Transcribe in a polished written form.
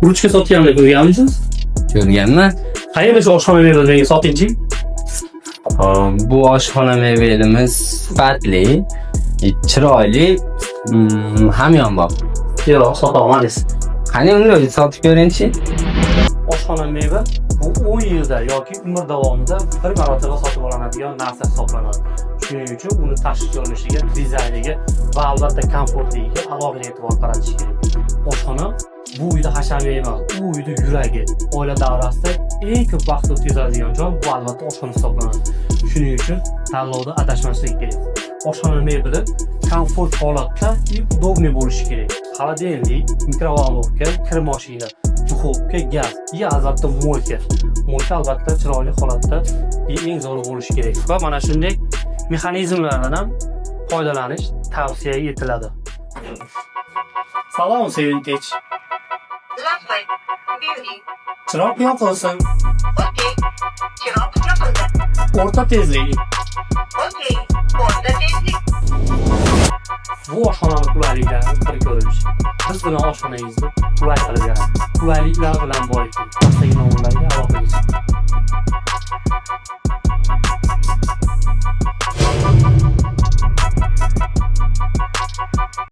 Ruchka sotganini ko'rganmisiz? Ko'rganman. Qayerda shu oshxona mebelidagi sotinchi? Bu oshxona mebelimiz sifatli, chiroyli, hamyonbop. Yo'q, sota olmaysiz. Qani uni o'zi sotib ko'ring-chi. Oshxona mebel bu 10 yilda yoki umr davomida bir marotaba sotib olinadigan narsa hisoblanadi. Shuning uchun uni tashqi ko'rinishiga, dizayniga va albatta komfortligiga alohida e'tibor qaratish kerak. Oshxona bu uyda hashami emas, u uyda yuragi. Oila davrasida eng ko'p vaqt o'tkazadigan joy bu albatta oshxona hisoblanadi. Shuning uchun tanlovda adashmaslik kerak. Oshxona mebeli komfort holatda udobniy bo'lishi kerak. Холодильник, mikrovolnovka, kir mashina, duxovka, gaz va albatta mo'lka. Mo'lka albatta chiroyli holatda eng zo'ri bo'lishi kerak. Va mana shunday mexanizmlardan ham foydalanish tavsiya etiladi. Salom sevinch. Здравствуй, Beauty. Chiroq yoqilsin. Окей. Чирок yoqildi. O'rta tezlik. Окей. O'rta tezlik. Bu oshxonani qulayliklari bir ko'rinish. Biz bilan oshxonangizni qulay qilib beradi. Qulayliklar bilan boyiting. Asta-sekin o'g'illarga aloqa qiling.